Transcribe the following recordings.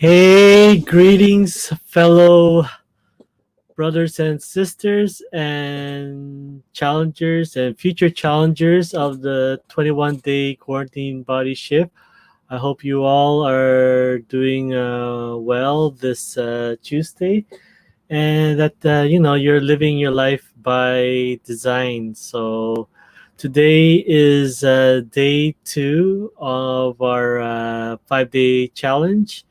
Hey, greetings, fellow brothers and sisters, and challengers and future challengers of the 21-day quarantine body shift. I hope you all are doing well this Tuesday, and that you're living your life by design. So today is day 2 of our 5-day challenge,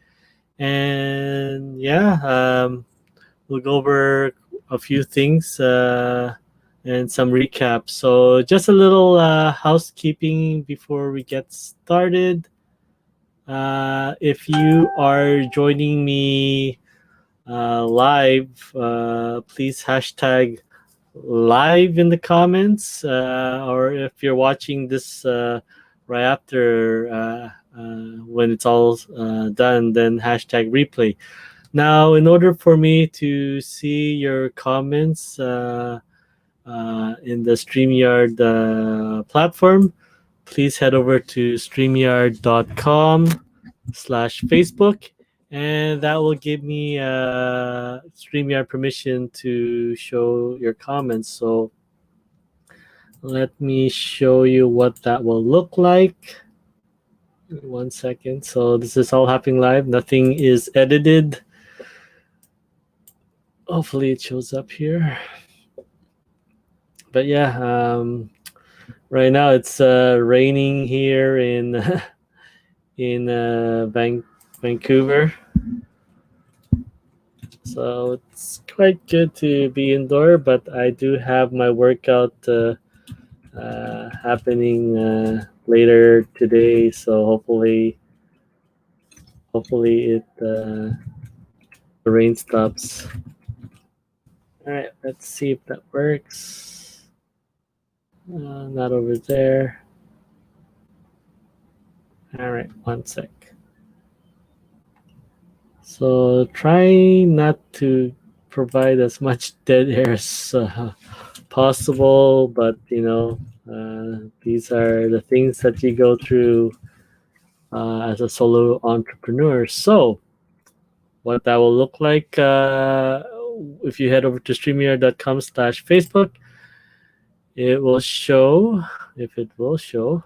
and we'll go over a few things and some recaps. So just a little housekeeping before we get started. If you are joining me live, please hashtag live in the comments, or if you're watching this right after when it's all done, then hashtag replay. Now, in order for me to see your comments in the StreamYard platform, please head over to streamyard.com/Facebook, and that will give me StreamYard permission to show your comments. So let me show you what that will look like. 1 second. So this is all happening live. Nothing is edited. Hopefully it shows up here. But right now it's raining here in Vancouver. So it's quite good to be indoor, but I do have my workout happening later today. So hopefully it the rain stops. All right, let's see if that works. Not over there. All right, 1 sec. So try not to provide as much dead air as possible, but these are the things that you go through as a solo entrepreneur. So what that will look like, if you head over to streamyard.com/Facebook, it will show, if it will show.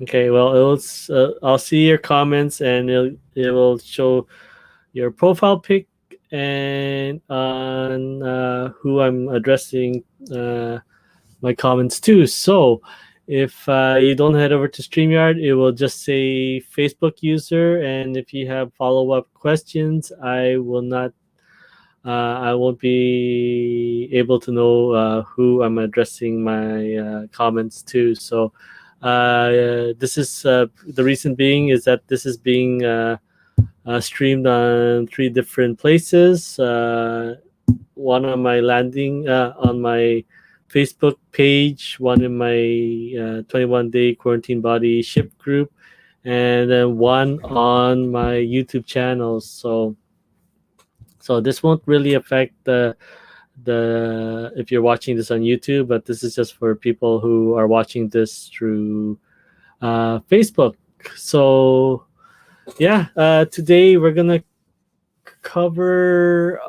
Okay, well, I'll see your comments, and it will show your profile pic and on who I'm addressing my comments to. So if you don't head over to StreamYard, it will just say Facebook user, and if you have follow-up questions, I won't be able to know who I'm addressing my comments to. So this is the reason being is that this is being streamed on 3 different places. One on my on my Facebook page, one in my 21-day quarantine body shift group, and then one on my YouTube channel. So this won't really affect the if you're watching this on YouTube, but this is just for people who are watching this through Facebook. So today we're gonna cover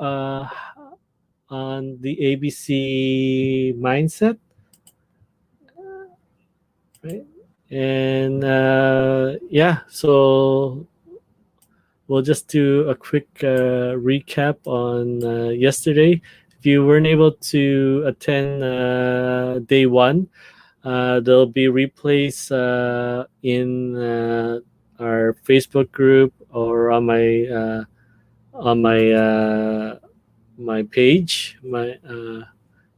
on the ABC mindset, right? And so we'll just do a quick recap on yesterday. If you weren't able to attend day 1, there'll be replays in our Facebook group or on my my page,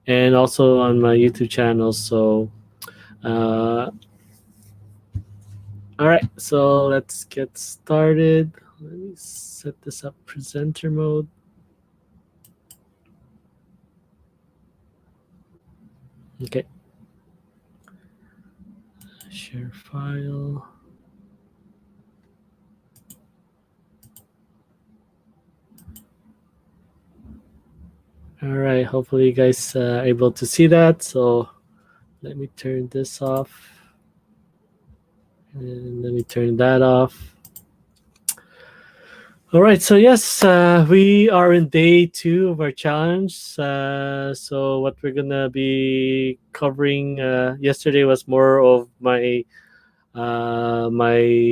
and also on my YouTube channel. So Uh, all right, so let's get started. Let me set this up presenter mode. Okay. Share file. All right, hopefully you guys are able to see that. So let me turn this off. And let me turn that off. All right, so yes, we are in day 2 of our challenge. So what we're gonna be covering yesterday was more of my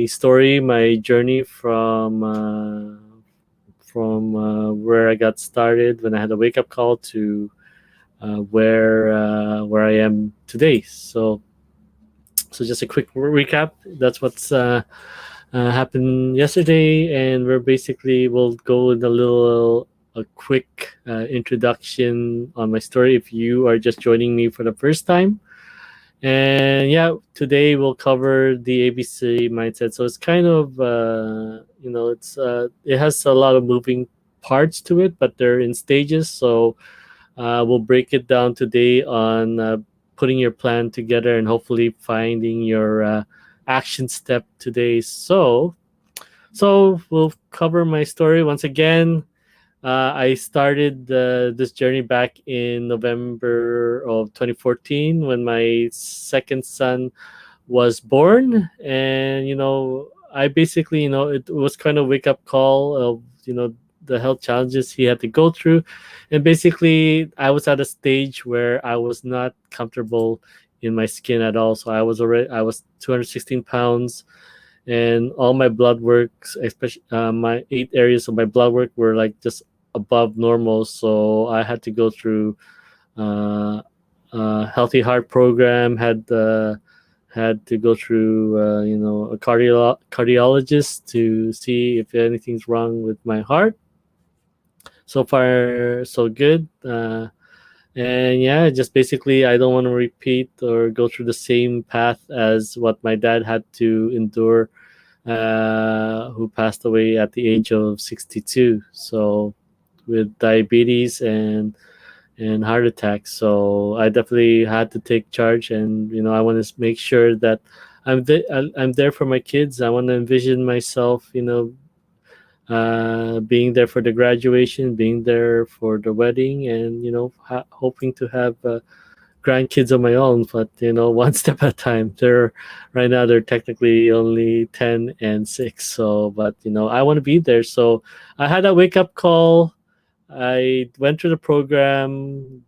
story, my journey from where I got started when I had a wake up call to where I am today. So just a quick recap. That's what's happened yesterday, and we'll go in a quick introduction on my story if you are just joining me for the first time. And yeah, today we'll cover the ABC mindset. So it's kind of it has a lot of moving parts to it, but they're in stages. So we'll break it down today on putting your plan together and hopefully finding your action step today. So we'll cover my story once again. I started this journey back in November of 2014 when my second son was born, and I basically, it was kind of wake up call of the health challenges he had to go through, and basically I was at a stage where I was not comfortable in my skin at all. So I was 216 pounds, and all my blood works, especially my 8 areas of my blood work, were like just above normal. So I had to go through uh, a healthy heart program. Had to go through a cardiologist to see if anything's wrong with my heart. So far, so good. And yeah, just basically, I don't want to repeat or go through the same path as what my dad had to endure, who passed away at the age of 62. So with diabetes and heart attacks. So I definitely had to take charge, and I want to make sure that I'm there for my kids. I want to envision myself, being there for the graduation, being there for the wedding, and hoping to have grandkids of my own. But one step at a time. Right now they're technically only 10 and 6. So, but I want to be there. So I had a wake up call. I went through the program,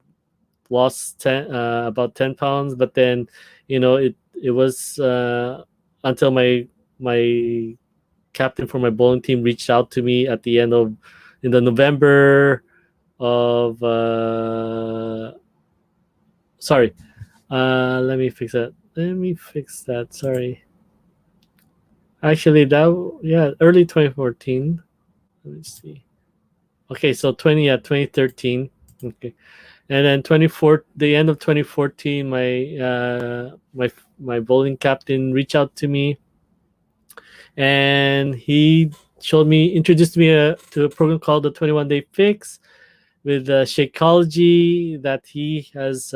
lost about 10 pounds, but then it was until my captain for my bowling team reached out to me at the end of in the November of sorry, let me fix that. Sorry, actually early 2014. Let me see. Okay, so 2013. Okay, and then the end of 2014, my bowling captain reached out to me, and he introduced me to a program called the 21 Day Fix with Shakeology that he has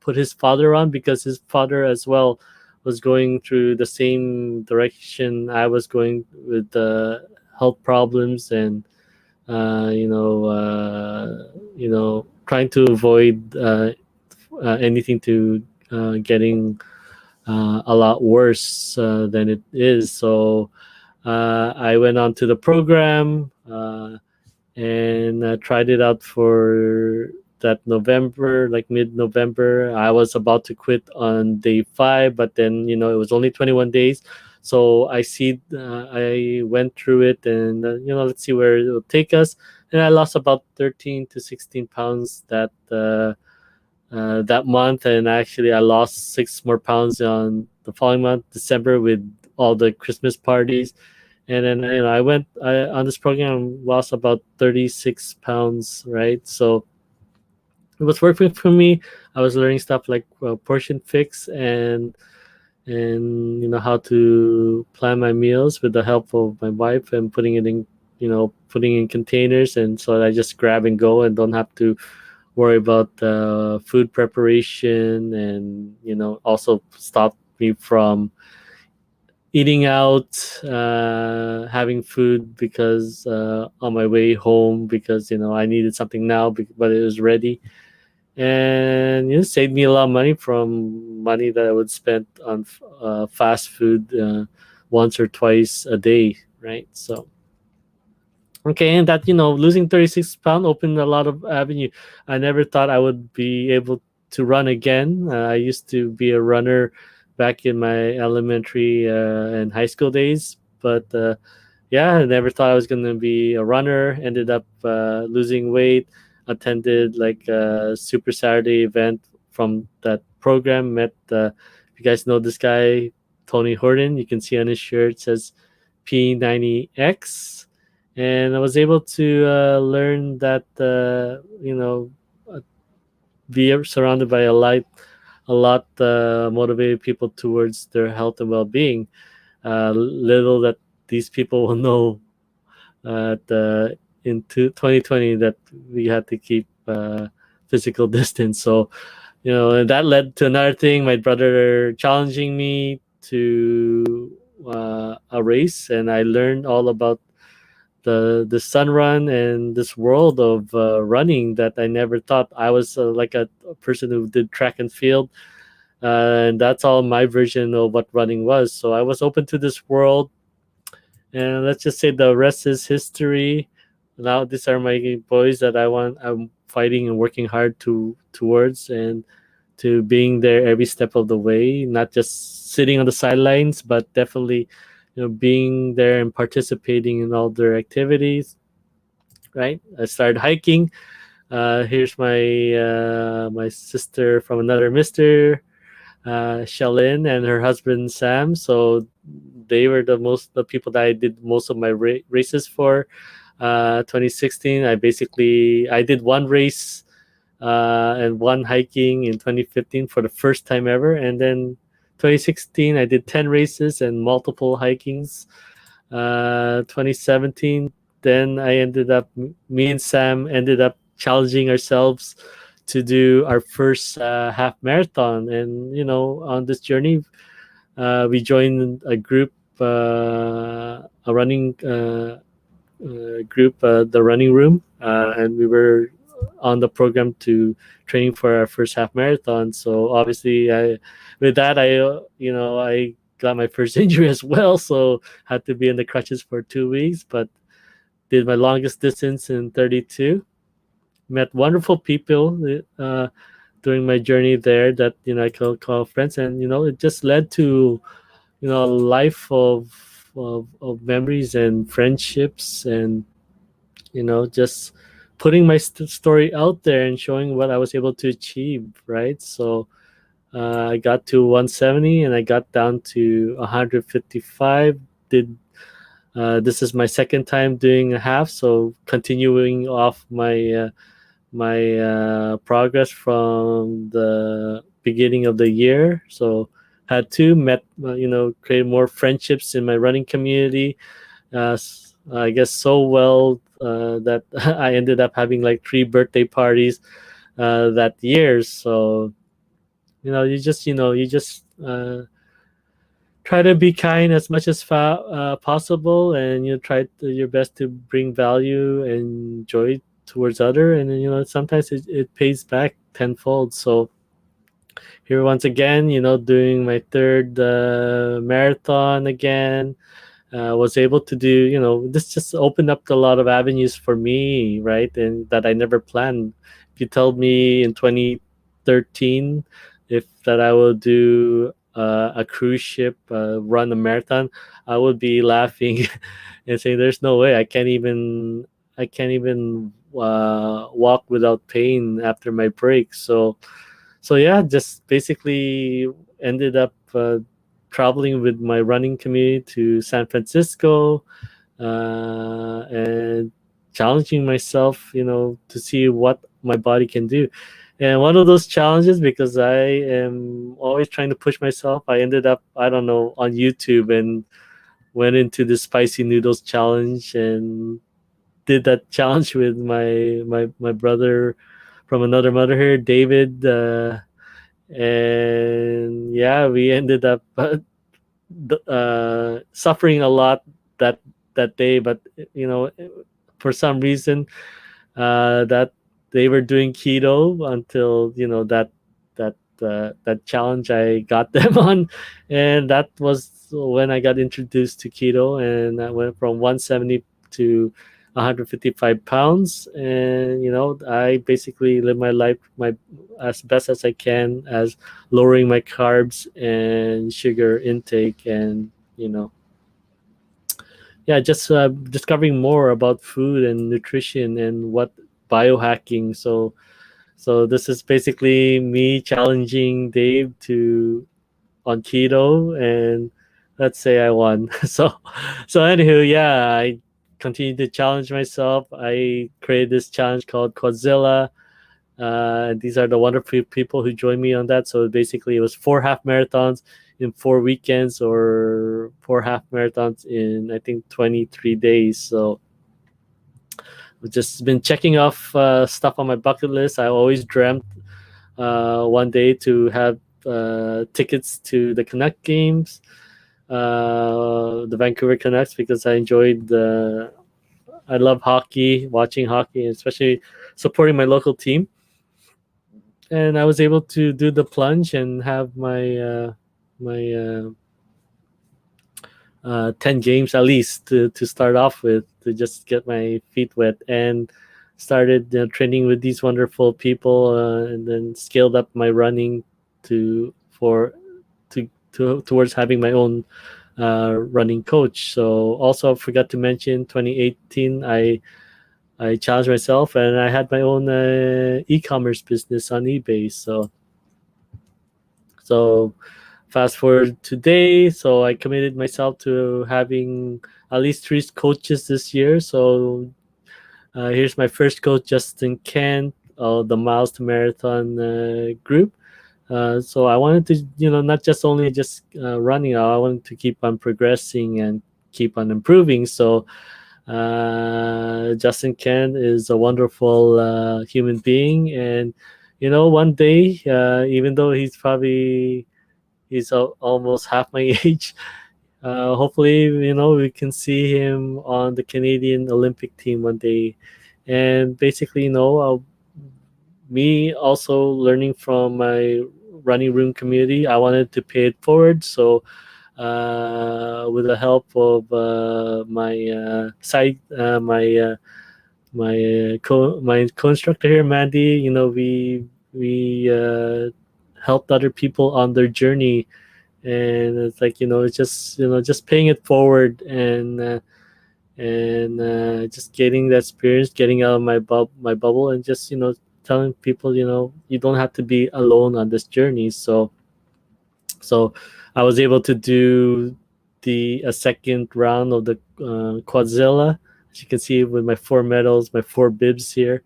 put his father on, because his father as well was going through the same direction I was going with health problems, and trying to avoid anything to getting a lot worse than it is. So I went on to the program and tried it out for that November, like mid-November. I was about to quit on day 5, but then it was only 21 days. So I went through it, and let's see where it will take us. And I lost about 13 to 16 pounds that month, and actually I lost 6 more pounds on the following month, December, with all the Christmas parties. And then on this program, lost about 36 pounds, right? So it was working for me. I was learning stuff like portion fix and how to plan my meals with the help of my wife and putting it in putting in containers, and so I just grab and go and don't have to worry about food preparation, and also stop me from eating out, having food because on my way home, because I needed something now, but it was ready, and saved me a lot of money from money that I would spend on fast food once or twice a day, right? So okay, and that losing 36 pounds opened a lot of avenue. I never thought I would be able to run again. I used to be a runner back in my elementary and high school days, but yeah, I never thought I was going to be a runner. Ended up losing weight. Attended like a Super Saturday event from that program. Met, if you guys know this guy, Tony Horton. You can see on his shirt it says P90X, and I was able to learn that uh, be surrounded by a lot motivated people towards their health and well-being. Little that these people will know in 2020 that we had to keep physical distance. So and that led to another thing. My brother challenging me to a race, and I learned all about the sun run and this world of running that I never thought. I was like a person who did track and field, and that's all my version of what running was. So I was open to this world, and let's just say the rest is history. Now these are my boys that I'm fighting and working hard towards, and to being there every step of the way, not just sitting on the sidelines, but definitely being there and participating in all their activities. Right, I started hiking. Here's my sister from another mister, Shalyn, and her husband Sam. So they were the people that I did most of my races for. 2016, I did one race and one hiking in 2015 for the first time ever, and then 2016 I did 10 races and multiple hikings. 2017, then me and Sam ended up challenging ourselves to do our first half marathon, and on this journey we joined a group, a running group, the running room, and we were on the program to training for our first half marathon. So obviously with that I got my first injury as well, so had to be in the crutches for 2 weeks, but did my longest distance in 32. Met wonderful people during my journey there that I could call friends, and it just led to a life of memories and friendships, and just putting my story out there and showing what I was able to achieve, right? So I got to 170 and I got down to 155. Did This is my second time doing a half, so continuing off my progress from the beginning of the year. So had to met create more friendships in my running community. I guess so well that I ended up having like 3 birthday parties that year. So you just try to be kind as much as possible, and you try your best to bring value and joy towards other, and then sometimes it pays back tenfold. So here once again, doing my third marathon again. Was able to do, this just opened up a lot of avenues for me, right? And that I never planned. If you told me in 2013 if that I will do a cruise ship, run a marathon, I would be laughing and saying, "There's no way. I can't even walk without pain after my break." So yeah, just basically ended up traveling with my running community to San Francisco, and challenging myself, to see what my body can do. And one of those challenges, because I am always trying to push myself, I ended up, I don't know, on YouTube and went into the spicy noodles challenge and did that challenge with my brother from another mother here, David. And yeah, we ended up suffering a lot that that day. But you know, for some reason, that they were doing keto until that challenge I got them on, and that was when I got introduced to keto, and I went from 170 to 155 pounds, and I basically live my life my as best as I can, as lowering my carbs and sugar intake, and yeah, just discovering more about food and nutrition and what biohacking. So this is basically me challenging Dave to on keto, and let's say I won. So anywho, yeah, I continue to challenge myself. I created this challenge called Quadzilla. These are the wonderful people who joined me on that. So basically, it was 4 half marathons in 4 weekends, or 4 half marathons in, I think, 23 days. So I've just been checking off stuff on my bucket list. I always dreamt one day to have tickets to the Canuck games, the Vancouver Canucks, because I love hockey, watching hockey, especially supporting my local team. And I was able to do the plunge and have my 10 games at least to start off with, to just get my feet wet, and started training with these wonderful people, and then scaled up my running to for towards having my own running coach. So also, I forgot to mention, 2018 I challenged myself, and I had my own e-commerce business on eBay. So fast forward today, so I committed myself to having at least 3 coaches this year. So here's my first coach, Justin Kent, the Miles to Marathon group. So I wanted to, not just only just running. I wanted to keep on progressing and keep on improving. So Justin Kent is a wonderful human being, and one day, even though he's almost half my age, hopefully, we can see him on the Canadian Olympic team one day. And basically, me also learning from my running room community, I wanted to pay it forward. So with the help of my site, my co-instructor here, Mandy, we helped other people on their journey, and it's like, it's just paying it forward, and just getting that experience, getting out of my bubble, and just telling people, you don't have to be alone on this journey. So I was able to do the a second round of the Quadzilla, as you can see with my 4 medals, my 4 bibs here.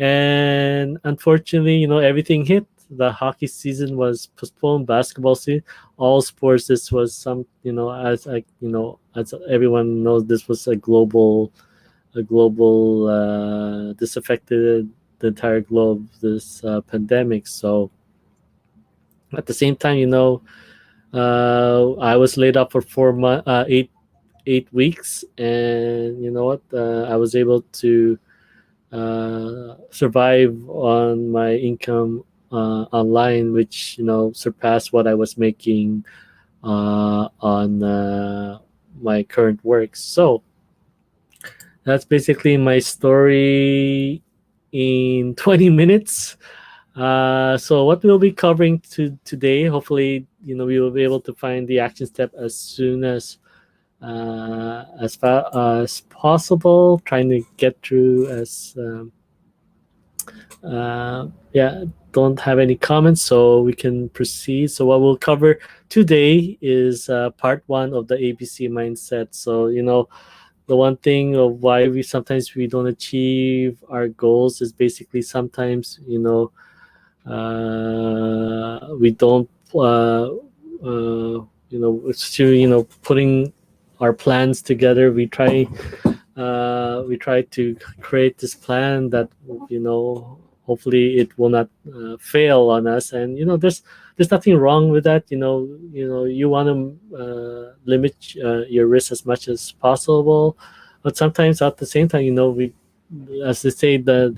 And unfortunately, everything hit. The hockey season was postponed, basketball season, all sports. This was as everyone knows, this was a global this affected the entire globe, this pandemic. So at the same time, I was laid off for 4 months, 8 weeks, and you know what? I was able to survive on my income online, which surpassed what I was making on my current work. So that's basically my story in 20 minutes. So what we'll be covering today, hopefully, we will be able to find the action step as soon as fast as possible, trying to get through as yeah, don't have any comments, so we can proceed. So what we'll cover today is part 1 of the ABC mindset. So the one thing of why we sometimes we don't achieve our goals is basically sometimes We don't it's to putting our plans together. We try to create this plan that hopefully it will not fail on us. And there's nothing wrong with that. You want to limit your risk as much as possible, but sometimes at the same time, we, as they say, that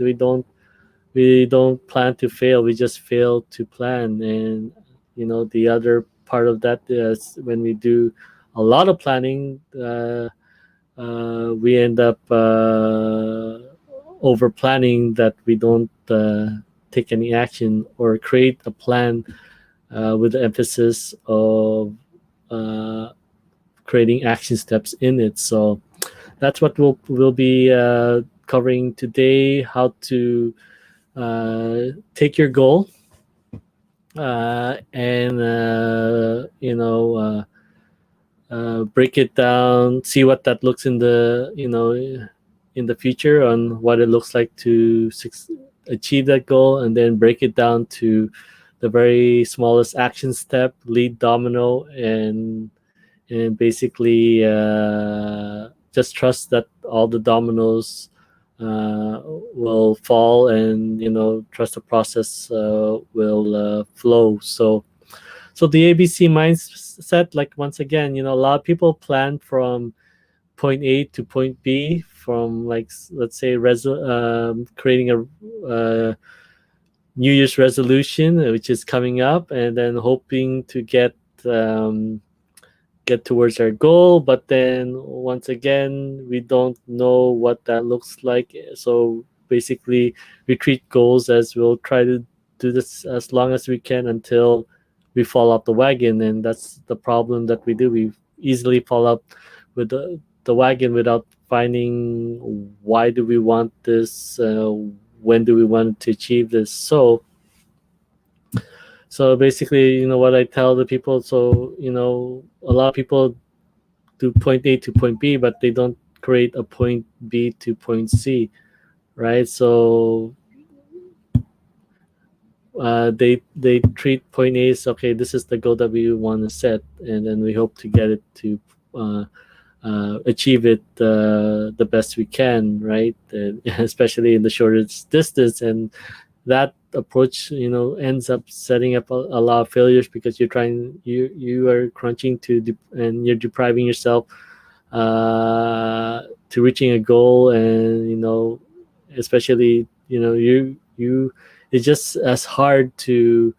we don't plan to fail, we just fail to plan. And the other part of that is when we do a lot of planning, we end up over planning, that we don't take any action or create a plan with the emphasis of uh, creating action steps in it. So that's what we'll be covering today: how to take your goal and break it down, see what that looks in the future, on what it looks like to achieve that goal, and then break it down to the very smallest action step, lead domino, and basically just trust that all the dominoes will fall, and trust the process will flow. So the ABC mindset, like, once again, a lot of people plan from point A to point B, from, like, let's say creating a New Year's resolution, which is coming up, and then hoping to um, get towards our goal. But then once again, we don't know what that looks like. So basically, we treat goals as, we'll try to do this as long as we can until we fall off the wagon. And that's the problem that we do. We easily fall up with the wagon without finding, why do we want this, when do we want to achieve this. So basically, what I tell the people, so a lot of people do point A to point B, but they don't create a point B to point C, right? So they treat point A as, okay, this is the goal that we want to set, and then we hope to get it to achieve it the best we can, right? Especially in the shortest distance. And that approach ends up setting up a lot of failures, because you are crunching and you're depriving yourself to reaching a goal. And especially you it's just as hard to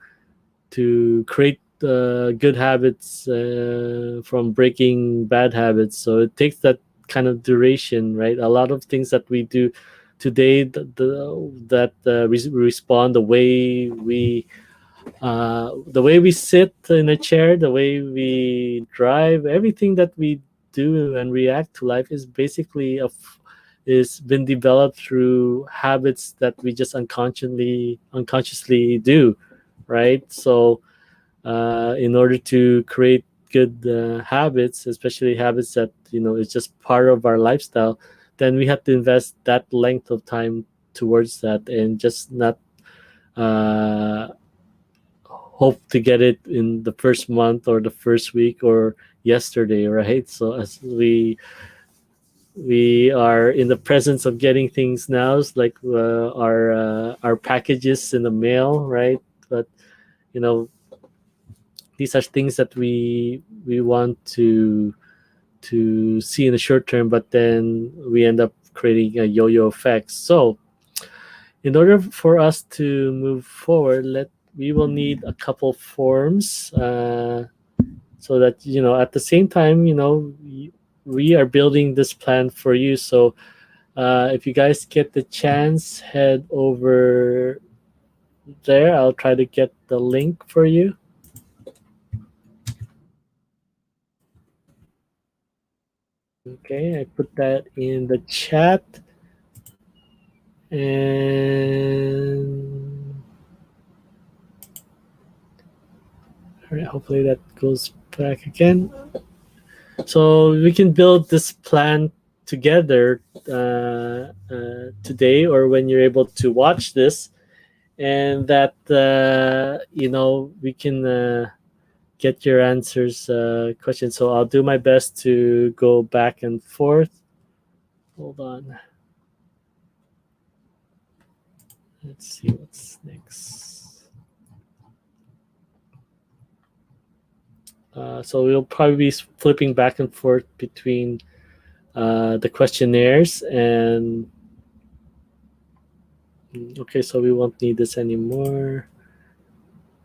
create good habits from breaking bad habits. So it takes that kind of duration, right? A lot of things that we do today, respond, the way we sit in a chair, the way we drive, everything that we do and react to life is basically is been developed through habits that we just unconsciously do, right? So in order to create good habits, especially habits that is just part of our lifestyle, then we have to invest that length of time towards that, and just not uh, hope to get it in the first month or the first week or yesterday, right? So as we are in the presence of getting things now, it's like our packages in the mail, right? But you know these are things that we want to see in the short term, but then we end up creating a yo-yo effect. So in order for us to move forward, we will need a couple forms, so that at the same time, we are building this plan for you. So if you guys get the chance, head over there. I'll try to get the link for you. Okay, I put that in the chat. And all right, hopefully that goes back again. So we can build this plan together today, or when you're able to watch this. and that we can get your answers questions. So I'll do my best to go back and forth. Hold on. Let's see what's next. So we'll probably be flipping back and forth between the questionnaires and okay, so we won't need this anymore.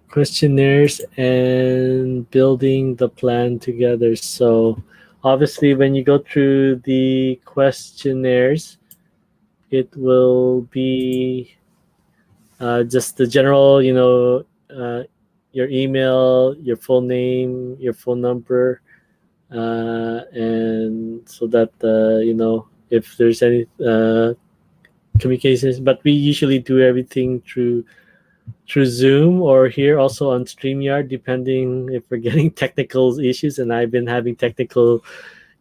Questionnaires and building the plan together. So obviously when you go through the questionnaires, it will be just the general, your email, your full name, your phone number, and so that if there's any communications. But we usually do everything through Zoom or here also on StreamYard, depending if we're getting technical issues. And I've been having technical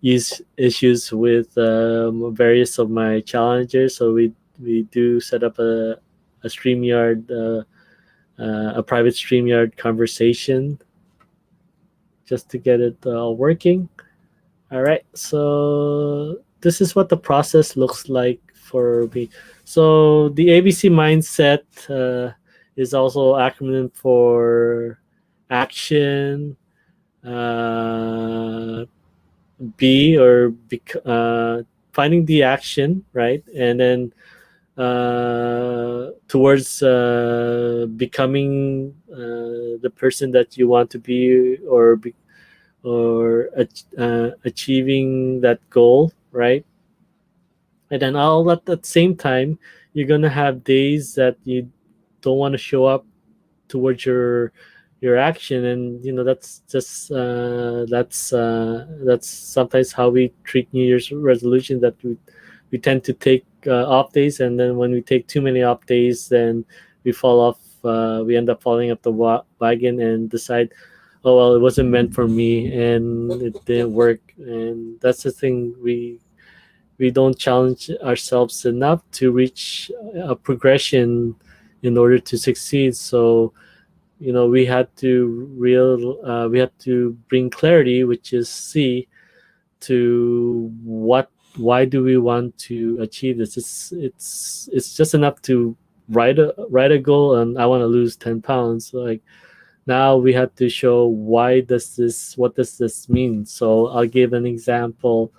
issues with various of my challengers. So we do set up a StreamYard, a private StreamYard conversation just to get it working. All right. So this is what the process looks like for me. So the ABC mindset is also acronym for action, uh, B or finding the action, right? And then towards becoming the person that you want to be, or achieving that goal, right? And then all at the same time, you're gonna have days that you don't want to show up towards your action, and that's sometimes how we treat New Year's resolution, that we tend to take off days, and then when we take too many off days, then we fall off. We end up falling off the wagon and decide, oh well, it wasn't meant for me and it didn't work. And that's the thing, we don't challenge ourselves enough to reach a progression in order to succeed. So we had to bring clarity, which is C, to why do we want to achieve this. It's just enough to write a goal, and I want to lose 10 pounds. Like, now we have to show what does this mean. So I'll give an example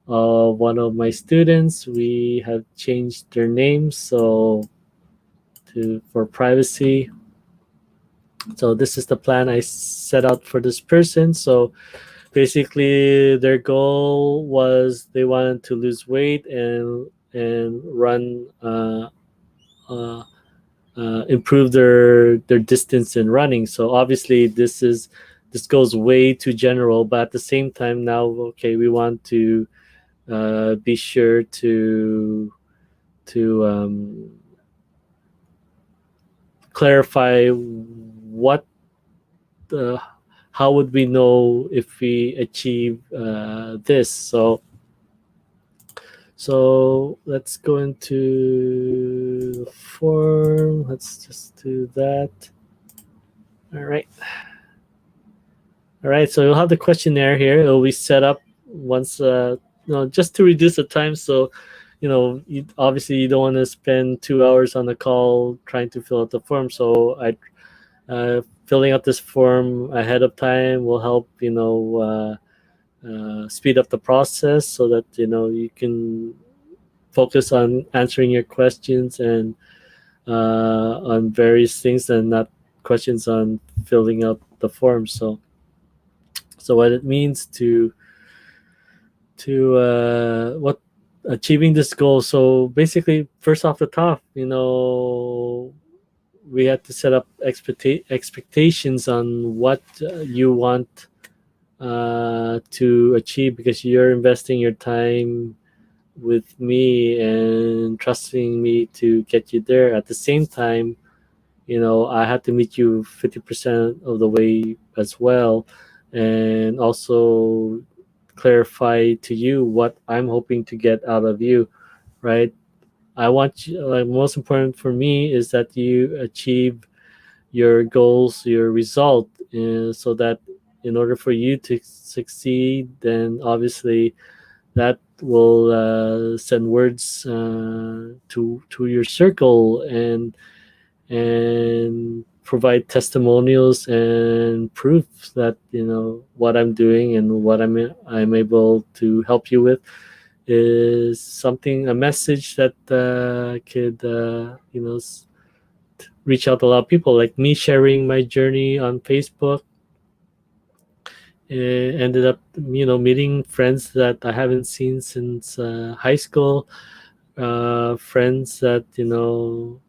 of one of my students. We have changed their name, so for privacy. So this is the plan I set out for this person. So basically their goal was they wanted to lose weight and run improve their distance in running. So obviously this goes way too general, but at the same time now, okay, we want to be sure to clarify what the how would we know if we achieve this. So let's go into the form. Let's just do that. All right. All right. So you'll have the questionnaire here. It'll be set up once, just to reduce the time. So, obviously you don't want to spend 2 hours on the call trying to fill out the form. So filling out this form ahead of time will help, speed up the process so that you can focus on answering your questions and on various things, and not questions on filling out the form. So what it means to what achieving this goal. So basically, first off the top, we had to set up expectations on what you want to achieve, because you're investing your time with me and trusting me to get you there. At the same time, I had to meet you 50% of the way as well, and also clarify to you what I'm hoping to get out of you, right? I want you, like, most important for me is that you achieve your goals, your result, so that in order for you to succeed, then obviously that will send words to your circle, and provide testimonials and proof that what I'm doing and what I'm able to help you with is something, a message that could reach out to a lot of people. Like me sharing my journey on Facebook, ended up meeting friends that I haven't seen since high school, friends that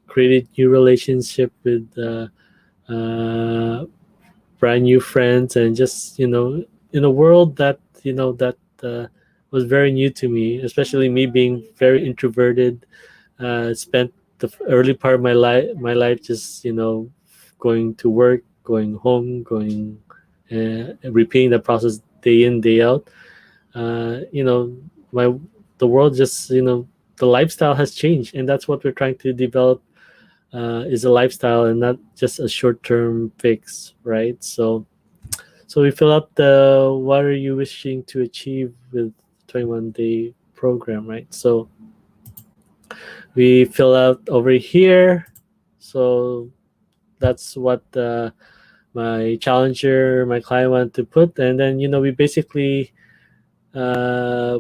created new relationship with uh, brand new friends, and just in a world that was very new to me, especially me being very introverted. Spent the early part of my life just going to work, going home, going repeating the process day in day out. My the world just the lifestyle has changed, and that's what we're trying to develop, is a lifestyle and not just a short-term fix, right? So we fill out the what are you wishing to achieve with 21-day program, right? So we fill out over here. So that's what my challenger, my client, wanted to put, and then we basically uh,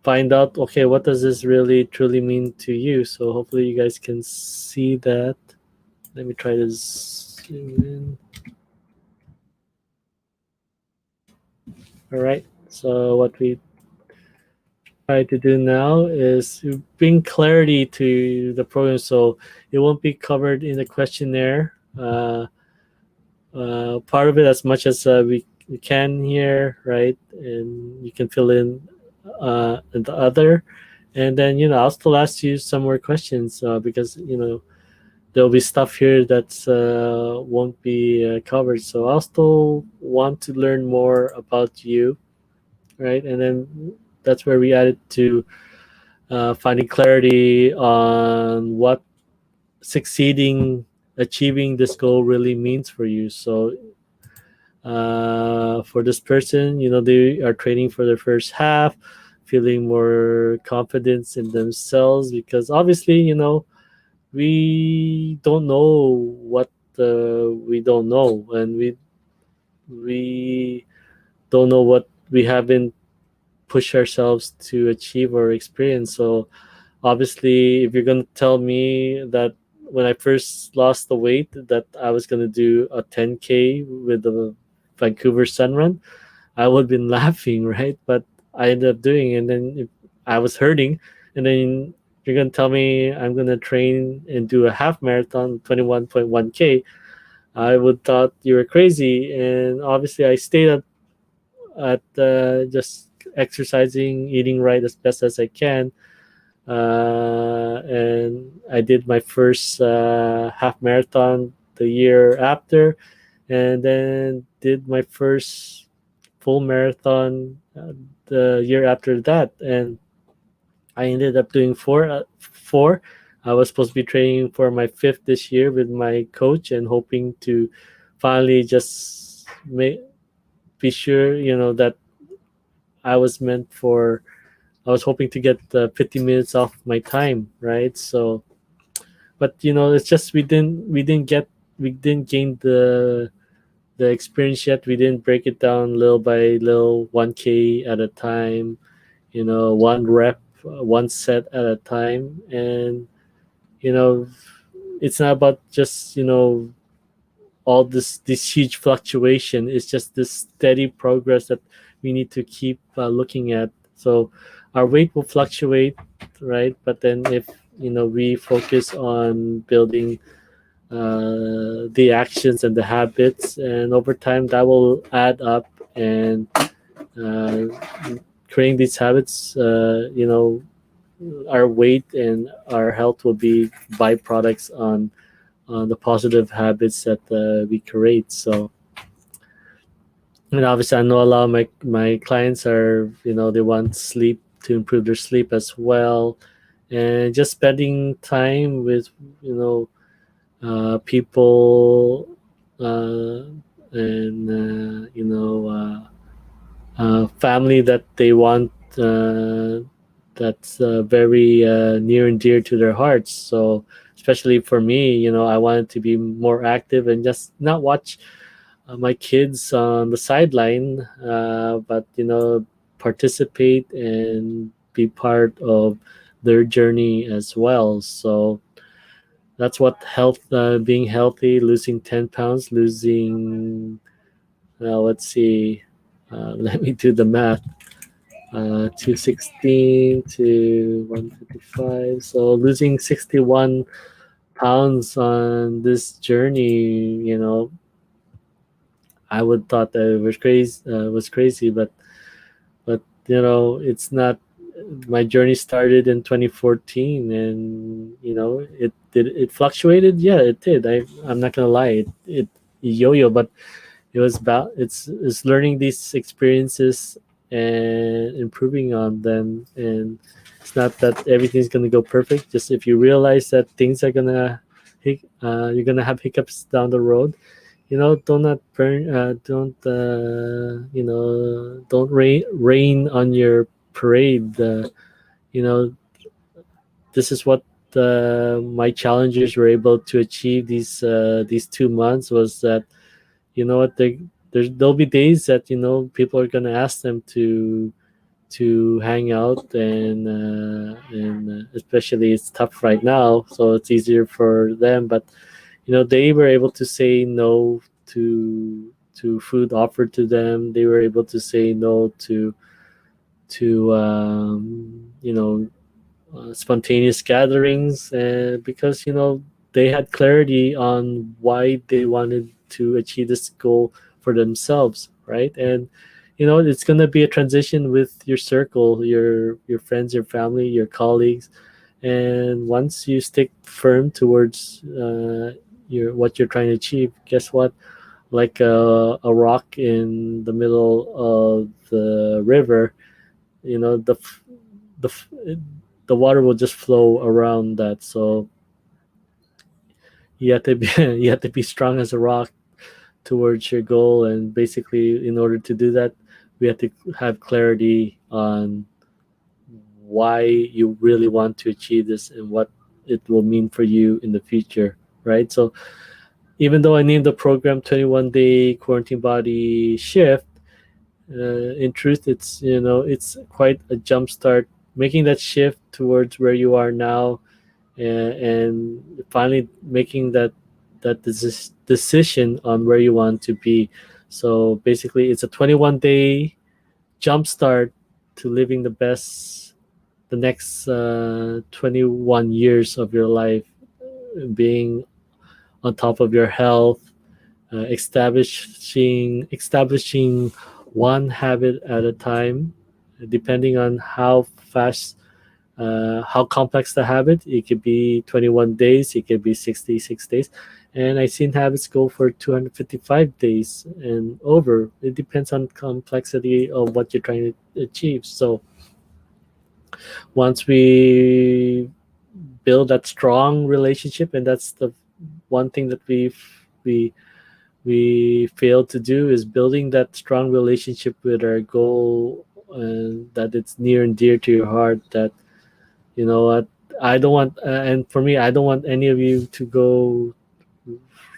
find out, okay, what does this really truly mean to you? So hopefully you guys can see that. Let me try to zoom in. All right. So what we try to do now is to bring clarity to the program, so it won't be covered in the questionnaire. Part of it as much as we can here, right? And you can fill in the other, and then I'll still ask you some more questions, because there'll be stuff here that won't be covered. So I'll still want to learn more about you, right? And then that's where we added to finding clarity on what succeeding, achieving this goal really means for you. So for this person, they are training for their first half, feeling more confidence in themselves, because obviously, we don't know what we don't know, and we don't know what we haven't pushed ourselves to achieve or experience. So obviously, if you're going to tell me that when I first lost the weight that I was going to do a 10K with the Vancouver Sun Run, I would have been laughing, right? But I ended up doing it, and then if I was hurting, and then you're going to tell me I'm going to train and do a half marathon, 21.1K, I would thought you were crazy. And obviously I stayed at just exercising, eating right as best as I can, and I did my first half marathon the year after, and then did my first full marathon the year after that, and I ended up doing four. I was supposed to be training for my fifth this year with my coach, and hoping to finally just be sure, that I was meant for. I was hoping to get 50 minutes off my time, right? So, but it's just we didn't gain the experience yet. We didn't break it down little by little, 1K at a time, one rep, one set at a time. And you know it's not about just all this huge fluctuation. It's just this steady progress that we need to keep looking at. So our weight will fluctuate, right? But then if we focus on building the actions and the habits, and over time that will add up, and uh, creating these habits, our weight and our health will be byproducts on the positive habits that we create. So, and obviously I know a lot of my clients are, they want sleep, to improve their sleep as well. and just spending time with people, uh, and family that they want, that's very near and dear to their hearts. So especially for me, I wanted to be more active and just not watch my kids on the sideline, but participate and be part of their journey as well. So that's what being healthy, losing 10 pounds, losing. Let's see. Let me do the math. 216 to 155. So losing 61 pounds on this journey, I would thought that it was crazy, but it's not. My journey started in 2014, and it fluctuated. Yeah, it did. I'm not gonna lie, it yo-yo, but it was about it's learning these experiences and improving on them. And it's not that everything's gonna go perfect. Just if you realize that things are gonna you're gonna have hiccups down the road, don't not burn don't rain on your parade. You know this is what my challengers were able to achieve these 2 months, was that what there'll be days that people are gonna ask them to hang out, and especially it's tough right now, so it's easier for them. But they were able to say no to food offered to them. They were able to say no to spontaneous gatherings, because they had clarity on why they wanted to achieve this goal for themselves, right? And it's going to be a transition with your circle, your friends, your family, your colleagues. And once you stick firm towards your what you're trying to achieve, guess what? Like a rock in the middle of the river, the the the water will just flow around that. So you have to be you have to be strong as a rock towards your goal. And basically, in order to do that, we have to have clarity on why you really want to achieve this and what it will mean for you in the future, right? So even though I named the program 21-day quarantine body shift, in truth, it's quite a jump start, making that shift towards where you are now, and finally making that decision on where you want to be. So basically, it's a 21-day jump start to living the next 21 years of your life, being on top of your health, establishing one habit at a time, depending on how complex the habit. It could be 21 days, it could be 66 days. And I've seen habits go for 255 days and over. It depends on complexity of what you're trying to achieve. So once we build that strong relationship, and that's the one thing that we fail to do, is building that strong relationship with our goal, and that it's near and dear to your heart. That what I don't want, and for me, I don't want any of you to go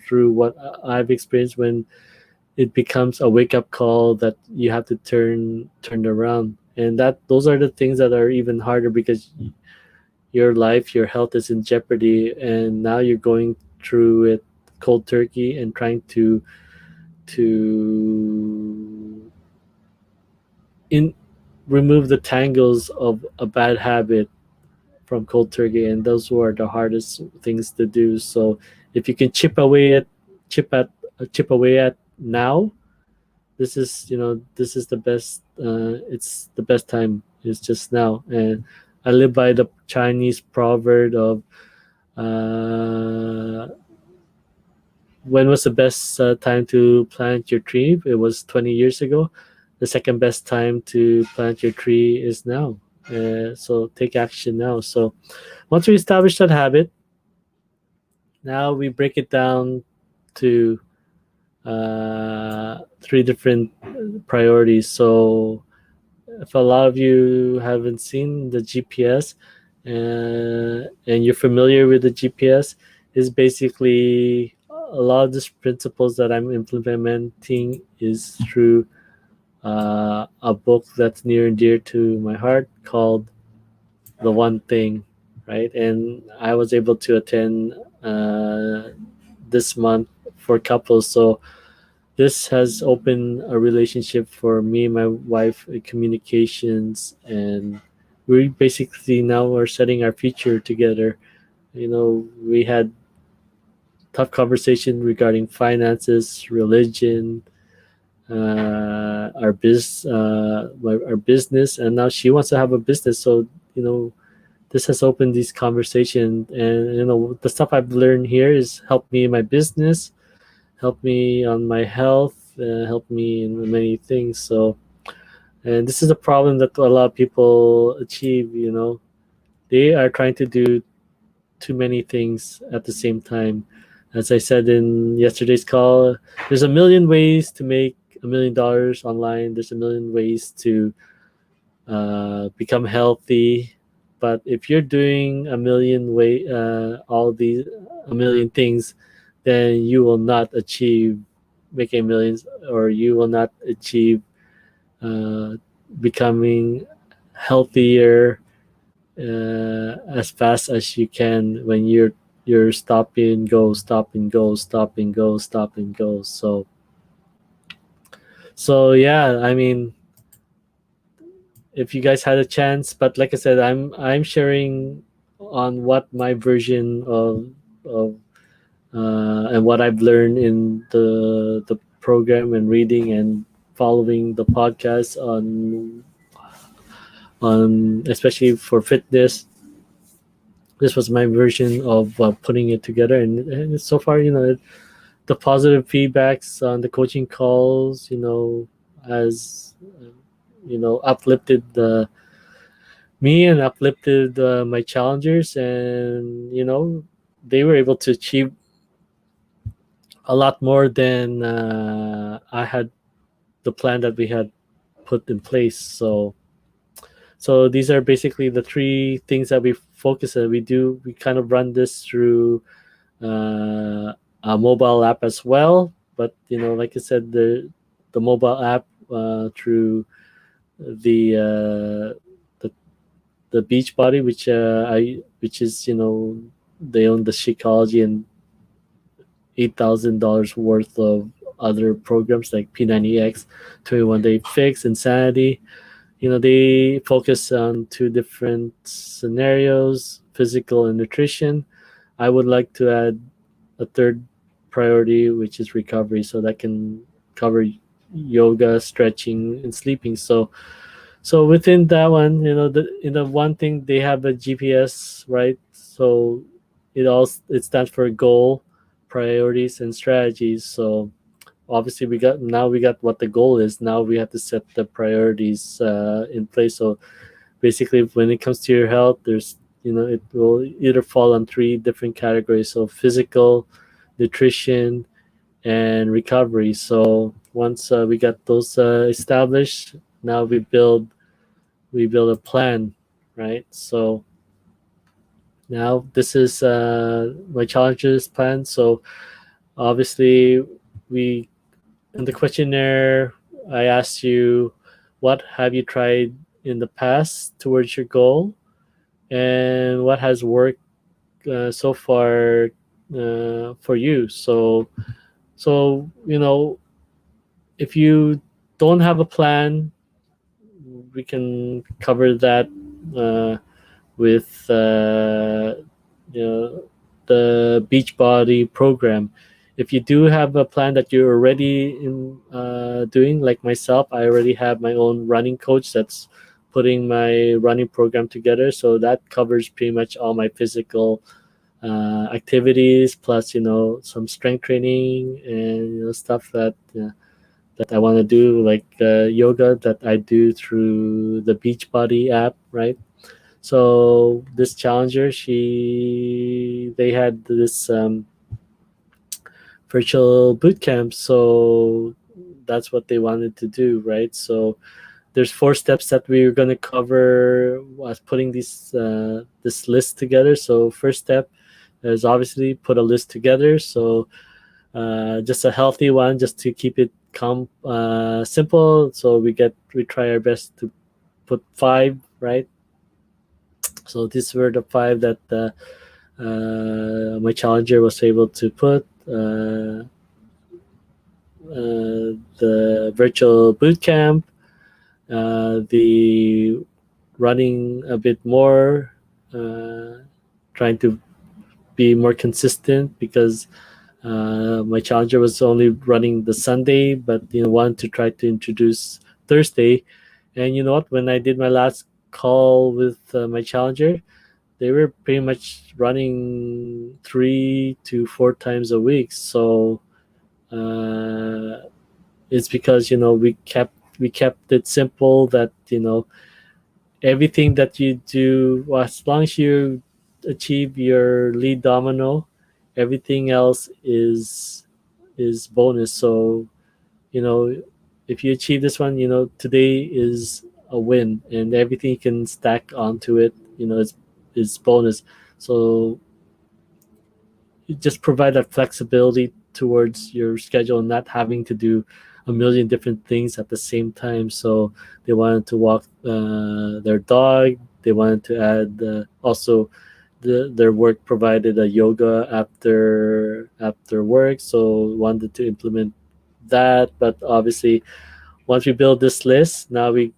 through what I've experienced, when it becomes a wake up call that you have to turn around. And those are the things that are even harder, because your life, your health is in jeopardy, and now you're going through it cold turkey and trying to in remove the tangles of a bad habit from cold turkey, and those were the hardest things to do. So if you can chip at chip away at now, this is the best. It's the best time. It's just now. And I live by the Chinese proverb of, when was the best time to plant your tree? It was 20 years ago. The second best time to plant your tree is now. So take action now. So once we establish that habit, now we break it down to three different priorities. So if a lot of you haven't seen the GPS and you're familiar with the GPS, is basically a lot of these principles that I'm implementing is through a book that's near and dear to my heart called The One Thing, right? And I was able to attend this month for couples. So this has opened a relationship for me and my wife, communications, and we basically now are setting our future together. We had tough conversation regarding finances, religion, our business, and now she wants to have a business. So this has opened these conversations, and the stuff I've learned here is helped me in my business, helped me on my health, helped me in many things. So, and this is a problem that a lot of people achieve. They are trying to do too many things at the same time. As I said in yesterday's call, there's a million ways to make $1 million online. There's a million ways to become healthy. But if you're doing all these a million things, then you will not achieve making millions, or you will not achieve uh, becoming healthier as fast as you can when you're stop and go, stop and go, stop and go, stop and go. So yeah, I mean, if you guys had a chance, but like I said, I'm sharing on what my version of and what I've learned in the program and reading and following the podcast on especially for fitness. This was my version of putting it together, and so far, the positive feedbacks on the coaching calls, has uplifted me and uplifted my challengers, and they were able to achieve a lot more than I had the plan that we had put in place. So these are basically the three things that we focus on. We kind of run this through a mobile app as well. But like I said, the mobile app through the the the Beachbody, which is they own the Shakeology and $8,000 worth of other programs like P90X, 21 Day Fix, Insanity. They focus on two different scenarios: physical and nutrition. I would like to add a third priority, which is recovery, so that can cover yoga, stretching, and sleeping. So within that one, the one thing, they have a GPS, right? So it stands for goal, priorities, and strategies. So obviously we got what the goal is. Now we have to set the priorities in place. So basically, when it comes to your health, there's it will either fall on three different categories: so physical, nutrition, and recovery. So once we got those established, now we build a plan, right? So now this is my challenges plan. So obviously, we in the questionnaire, I asked you, what have you tried in the past towards your goal, and what has worked so far for you. So if you don't have a plan, we can cover that uh, with you know, the Beachbody program. If you do have a plan that you're already doing, like myself, I already have my own running coach that's putting my running program together. So that covers pretty much all my physical activities, plus some strength training and stuff that I want to do, like yoga that I do through the Beachbody app, right? So this challenger, they had this virtual boot camp, so that's what they wanted to do, right? So there's 4 steps that we're going to cover as putting this list together. So first step is obviously put a list together. So just a healthy one, just to keep it simple. So we try our best to put 5, right? So these were the 5 that my challenger was able to put. The virtual boot camp, the running a bit more, trying to be more consistent, because my challenger was only running the Sunday, but wanted to try to introduce Thursday. And you know what? When I did my last call with my challenger, they were pretty much running 3 to 4 times a week. So it's because we kept it simple, that everything that you do, as long as you achieve your lead domino, everything else is bonus. So you know if you achieve this one, today is a win, and everything you can stack onto it, is bonus. So you just provide that flexibility towards your schedule, and not having to do a million different things at the same time. So they wanted to walk their dog. They wanted to add also their work provided a yoga after work, so wanted to implement that. But obviously, once we build this list, now we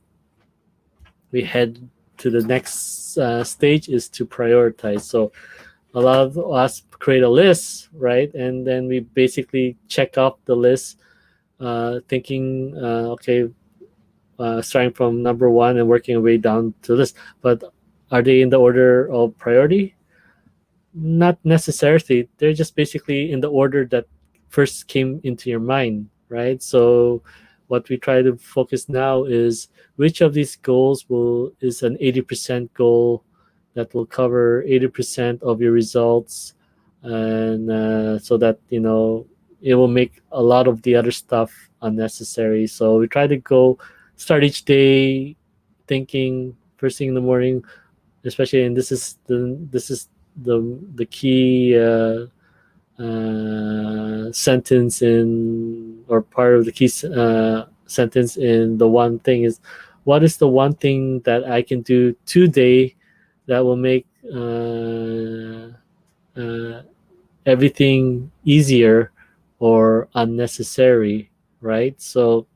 head to the next stage, is to prioritize. So a lot of us create a list, right? And then we basically check off the list, thinking, okay, starting from number 1 and working our way down to this. But are they in the order of priority? Not necessarily. They're just basically in the order that first came into your mind, right? So what we try to focus now is, which of these goals is an 80% goal that will cover 80% of your results, and so that it will make a lot of the other stuff unnecessary. So we try to start each day thinking first thing in the morning, especially, and this is the key sentence in, or part of the key sentence in the one thing, is, what is the one thing that I can do today that will make everything easier or unnecessary, right? So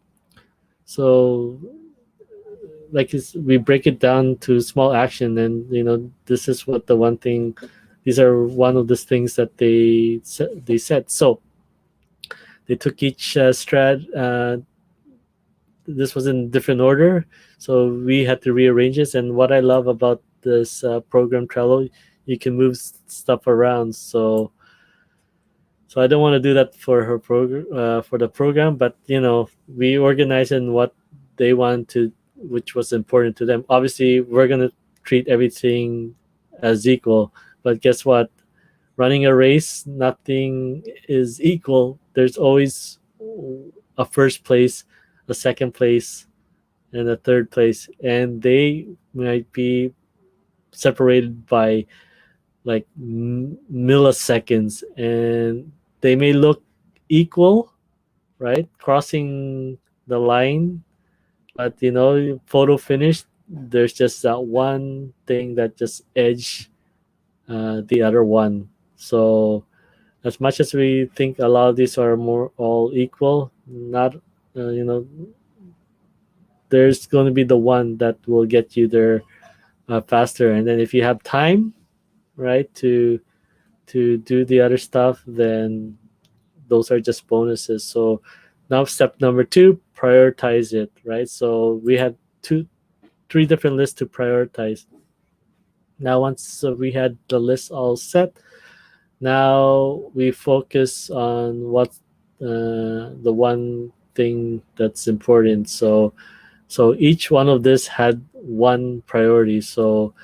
like, we break it down to small action, and this is what the one thing, these are one of the things that they said. So they took each strat, this was in different order, so we had to rearrange this. And what I love about this program Trello, you can move stuff around. So I don't want to do that for her program, for the program, but we organize in what they want to, which was important to them. Obviously, we're gonna treat everything as equal, but guess what? Running a race, nothing is equal. There's always a first place, a second place, and a third place, and they might be separated by like milliseconds, and they may look equal, right, crossing the line, but photo finish, there's just that one thing that just edge the other one. So as much as we think a lot of these are more all equal, not there's going to be the one that will get you there faster. And then if you have time, right, to do the other stuff, then those are just bonuses. So now step number 2, prioritize it, right? So we had 3 different lists to prioritize. Now once we had the list all set, now we focus on what the one thing that's important. So each one of this had one priority. So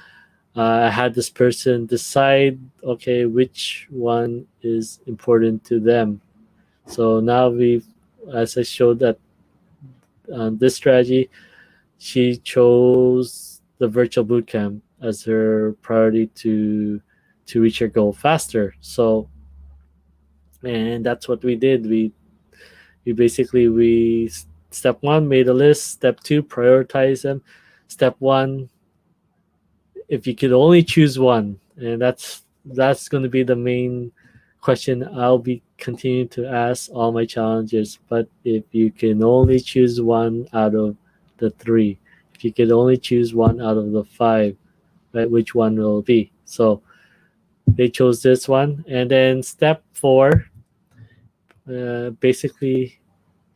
I had this person decide, okay, which one is important to them. So now as I showed that this strategy, she chose the virtual bootcamp as her priority to reach her goal faster. So, and that's what we did. We basically step one, made a list. Step two, prioritize them. Step one, if you could only choose one, and that's going to be the main question I'll be continuing to ask all my challenges. But if you can only choose one out of the three, if you could only choose one out of the five, right, which one will it be? So they chose this one. And then step four, basically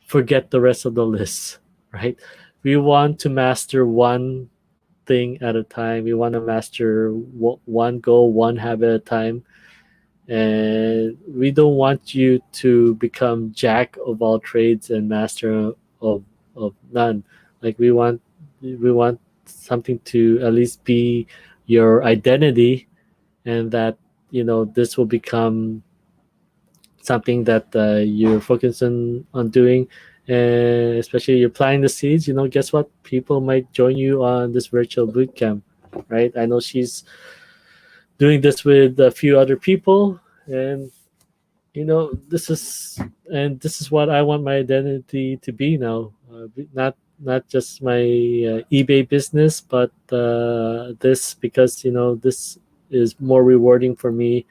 forget the rest of the list, right? We want to master one thing at a time. We want to master one goal, one habit at a time. And we don't want you to become jack of all trades and master of none. Like we want something to at least be your identity, and that this will become something that you're focusing on doing. And especially you're planting the seeds, guess what, people might join you on this virtual boot camp, right? I know she's doing this with a few other people, and this is what I want my identity to be now. Not just my eBay business, but this, because this is more rewarding for me,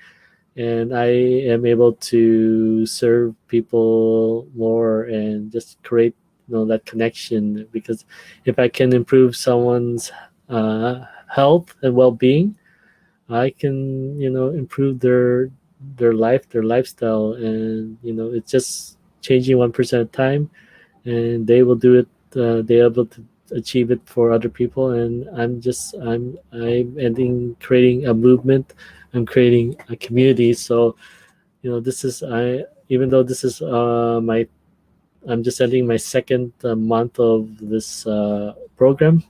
and I am able to serve people more and just create that connection. Because if I can improve someone's health and well-being, I can improve their life, their lifestyle, and it's just changing 1% at a time, and they will do it. They're able to achieve it for other people, and I'm ending creating a movement. I'm creating a community. So this is I even though this is my I'm just ending my second month of this program.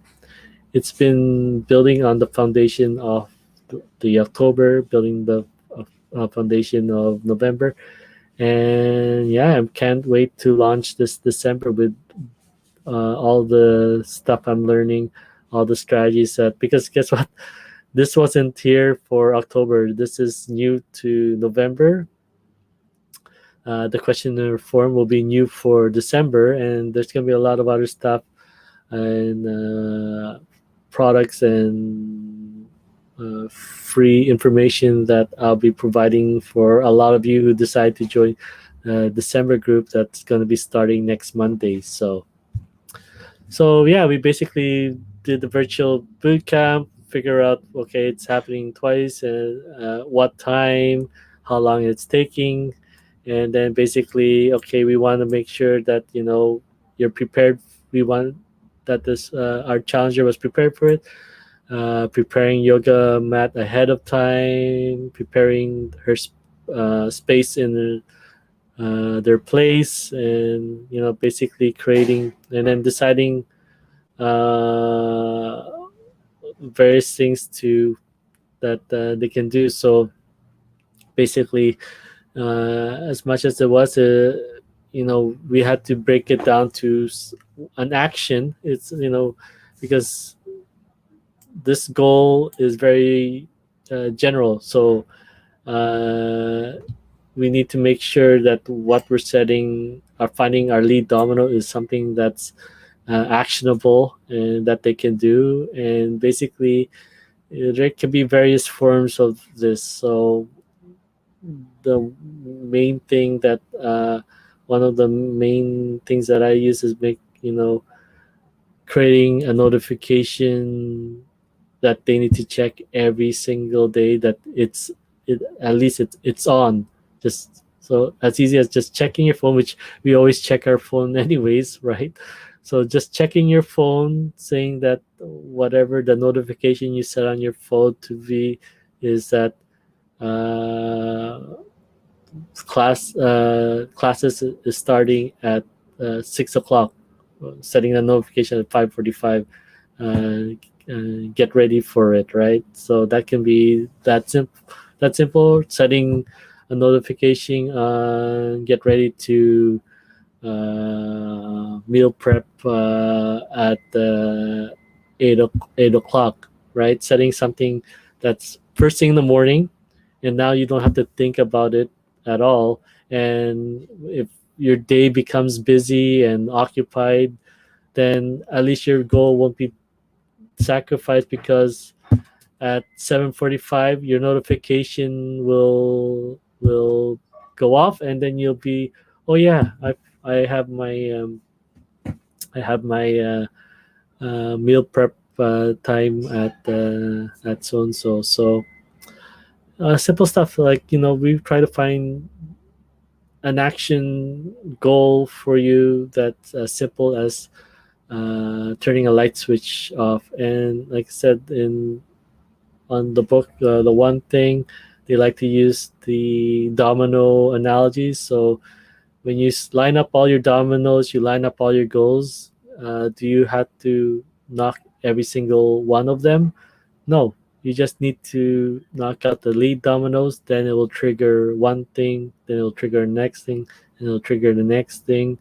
It's been building on the foundation of the October, building the foundation of November, and yeah, I can't wait to launch this December with all the stuff I'm learning, all the strategies because guess what? This wasn't here for October. This is new to November. The questionnaire form will be new for December, and there's going to be a lot of other stuff and products and free information that I'll be providing for a lot of you who decide to join December group that's going to be starting next Monday. So yeah, we basically did the virtual boot camp, figure out, okay, it's happening twice, and what time, how long it's taking, and then basically, okay, we want to make sure that you're prepared. We want that this our challenger was prepared for it, preparing yoga mat ahead of time, preparing her space in their place, and basically creating and then deciding uh, various things that they can do. So basically, as much as it was we had to break it down to an action. It's because this goal is very general. So uh, we need to make sure that what we're setting, finding our lead domino, is something that's actionable and that they can do. And basically, there can be various forms of this. So the main thing that one of the main things that I use is creating a notification that they need to check every single day, that at least it's on. Just so as easy as just checking your phone, which we always check our phone anyways, right? So just checking your phone, saying that whatever the notification you set on your phone to be is that uh, classes is starting at 6 o'clock, setting a notification at 5:45. Get ready for it, right? So that can be that simple. Setting a notification, get ready to meal prep at 8 o'clock, right? Setting something that's first thing in the morning, and now you don't have to think about it at all. And if your day becomes busy and occupied, then at least your goal won't be sacrificed, because at 7:45 your notification will go off, and then you'll be, oh yeah, I have my meal prep time at so and so. So simple stuff, like, we try to find an action goal for you that's as simple as turning a light switch off. And like I said, in on the book, the one thing they like to use the domino analogy. So when you line up all your dominoes, you line up all your goals. Do you have to knock every single one of them? No, you just need to knock out the lead dominoes. Then it will trigger one thing. Then it will trigger the next thing, and it'll trigger the next thing,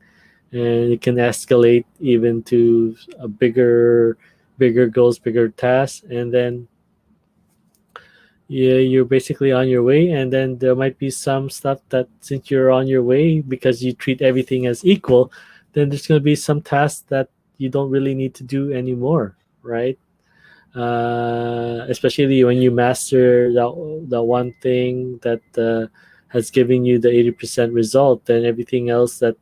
and it can escalate even to a bigger goals, bigger tasks, and then yeah, you're basically on your way. And then there might be some stuff that, since you're on your way, because you treat everything as equal, then there's going to be some tasks that you don't really need to do anymore, right? Especially when you master that one thing that has given you the 80% result, then everything else that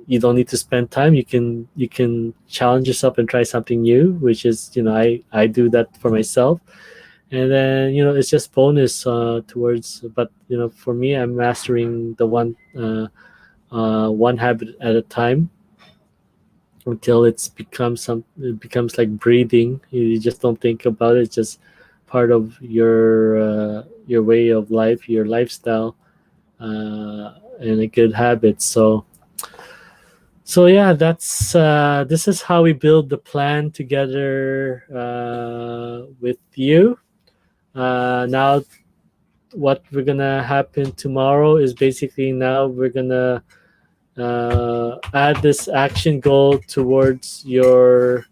you don't need to spend time. You can challenge yourself and try something new, which is, I do that for myself. And then, it's just bonus towards. But for me, I'm mastering the one habit at a time, until it becomes like breathing. You just don't think about it. It's just part of your way of life, your lifestyle, and a good habit. So yeah, that's this is how we build the plan together with you. Now, what we're gonna happen tomorrow is, basically, now we're gonna add this action goal towards your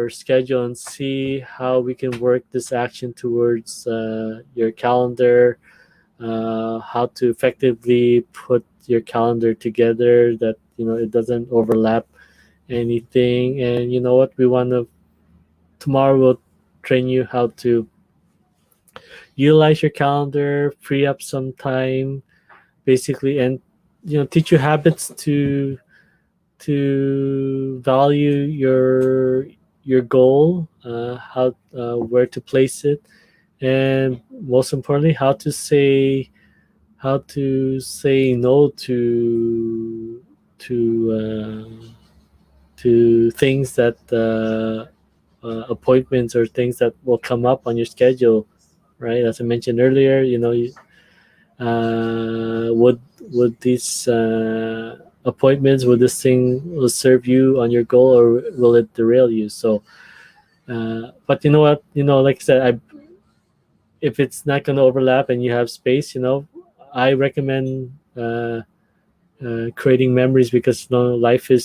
schedule, and see how we can work this action towards your calendar, how to effectively put your calendar together, that it doesn't overlap anything. And you know what, we want to tomorrow we'll train you how to utilize your calendar, free up some time, basically, and teach you habits to value your goal, how where to place it, and most importantly, how to say no to things that appointments or things that will come up on your schedule, right? As I mentioned earlier, would these appointments, would this thing will serve you on your goal, or will it derail you? So but you know what, like I said, if it's not going to overlap and you have space, I recommend creating memories, because life is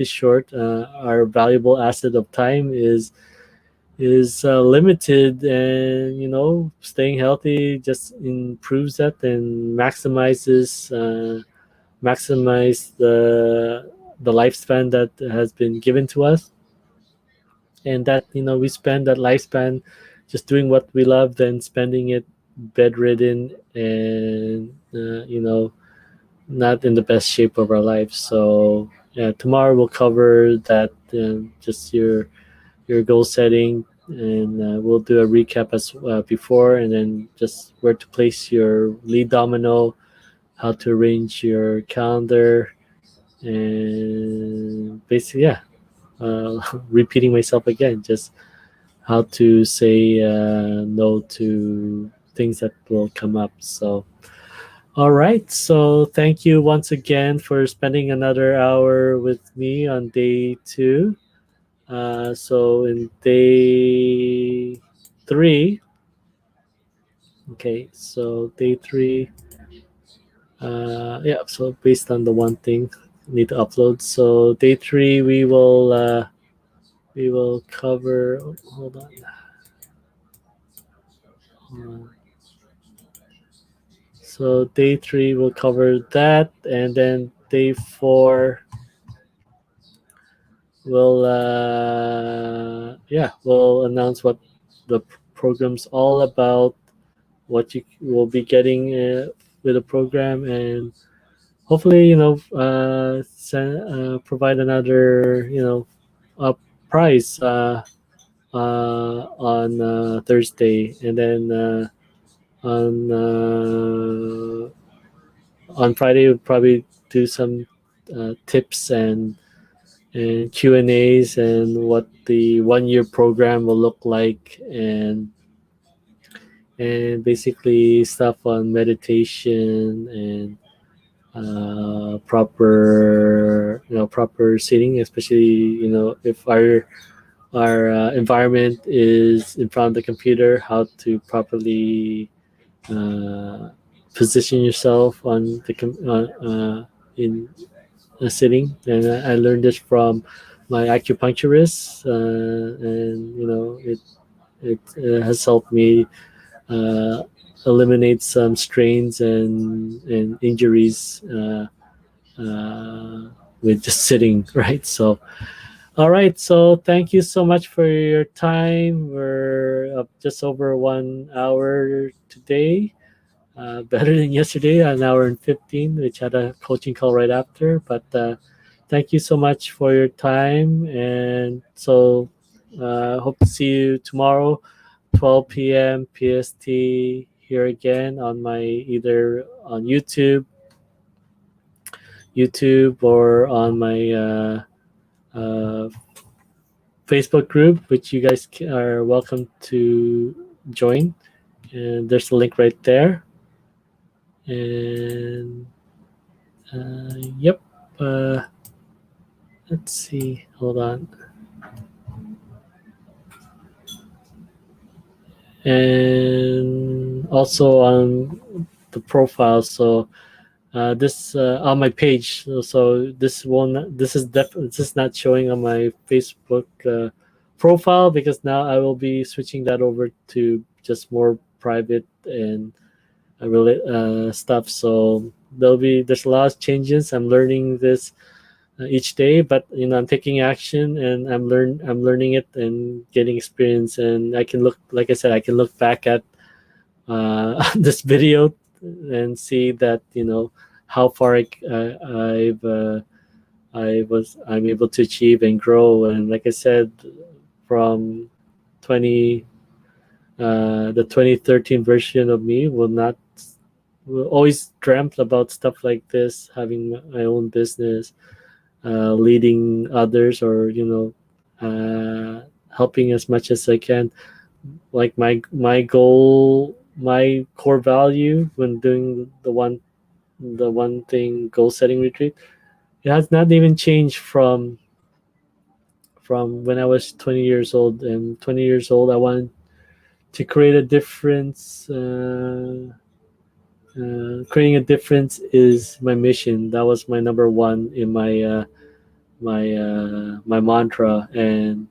short. Our valuable asset of time is limited, and staying healthy just improves that and maximize the lifespan that has been given to us. And that, we spend that lifespan just doing what we love, than spending it bedridden and not in the best shape of our life. So yeah, tomorrow we'll cover that, just your goal setting, and we'll do a recap as before, and then just where to place your lead domino, how to arrange your calendar, and basically, yeah, repeating myself again, just how to say no to things that will come up. So All right. So thank you once again for spending another hour with me on day two. So in day three, okay. So day three, yeah. So based on the one thing need to upload. So day three, we will cover. Oh, hold on. Uh, so day three will cover that, and then day four we'll announce what the program's all about, what you will be getting with the program, and hopefully provide another prize on Thursday, and then on Friday we'll probably do some tips and Q and A's and what the 1 year program will look like, and basically stuff on meditation and proper seating, especially if our environment is in front of the computer, how to properly uh, position yourself on in a sitting. And I learned this from my acupuncturist, and it has helped me uh, eliminate some strains and injuries uh, with just sitting, right? So, all right. So, thank you so much for your time. We're up just over 1 hour today. Better than yesterday, an hour and 15, which had a coaching call right after. But thank you so much for your time. And so, hope to see you tomorrow, 12 p.m. PST, here again on my either on YouTube or on my uh, Facebook group, which you guys are welcome to join. And there's a link right there. And yep. Uh, let's see. Hold on. And also on the profile. So this on my page. So this is not showing on my Facebook profile, because now I will be switching that over to just more private and stuff. So there's a lot of changes. I'm learning this each day, but I'm taking action, and I'm learning it and getting experience, and I can look, like I said, I can look back at this video and see that how far I'm able to achieve and grow. And like I said, from 20 the 2013 version of me will always dreamt about stuff like this, having my own business, leading others, or helping as much as I can. Like my goal, my core value when doing the one thing goal setting retreat, it has not even changed from when I was 20 years old. And 20 years old, I wanted to create a difference. Creating a difference is my mission. That was my number one in my mantra. And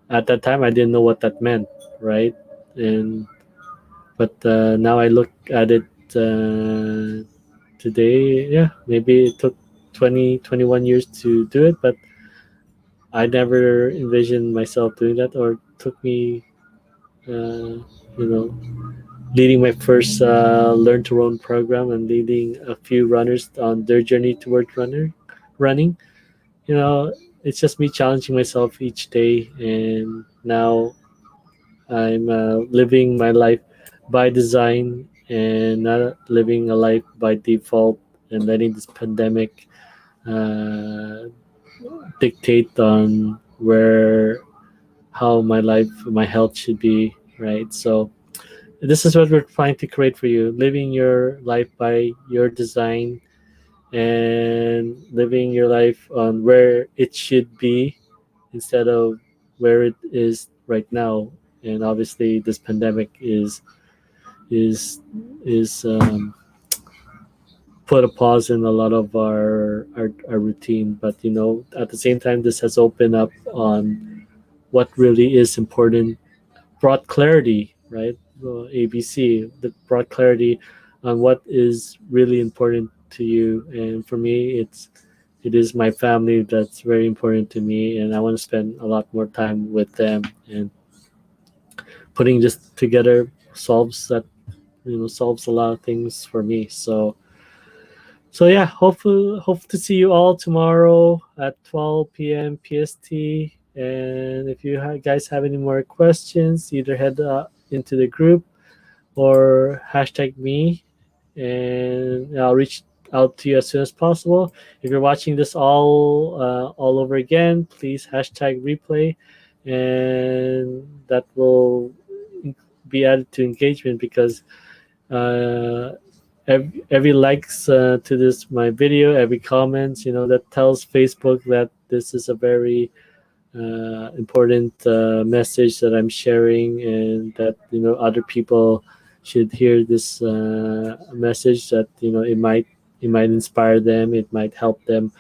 at that time, I didn't know what that meant, right? And but now I look at it today. Yeah, maybe it took 20, 21 years to do it, but I never envisioned myself doing that, or took me, you know, leading my first learn to run program and leading a few runners on their journey towards running. You know, it's just me challenging myself each day, and now I'm living my life by design and not living a life by default, and letting this pandemic uh, dictate on where how my life, my health should be, right? So this is what we're trying to create for you, living your life by your design and living your life on where it should be instead of where it is right now. And obviously this pandemic is is put a pause in a lot of our routine, but at the same time this has opened up on what really is important, brought clarity, right? ABC that brought clarity on what is really important to you. And for me, it is my family that's very important to me, and I want to spend a lot more time with them. And putting this together solves a lot of things for me. So yeah, hope to see you all tomorrow at 12 p.m. PST. And if you guys have any more questions, either head into the group or hashtag me, and I'll reach out to you as soon as possible. If you're watching this all over again, please hashtag replay, and that will be added to engagement because uh, every likes to this my video, every comments, that tells Facebook that this is a very important message that I'm sharing, and that other people should hear this message, that it might inspire them, it might help them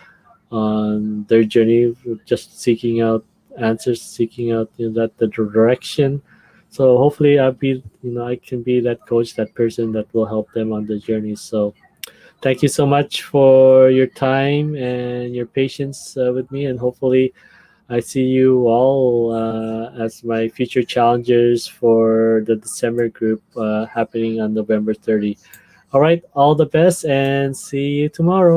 on their journey with just seeking out answers, seeking out that the direction. So hopefully I can be that coach, that person that will help them on the journey. So thank you so much for your time and your patience with me, and hopefully I see you all as my future challengers for the December group happening on November 30. All right, all the best, and see you tomorrow.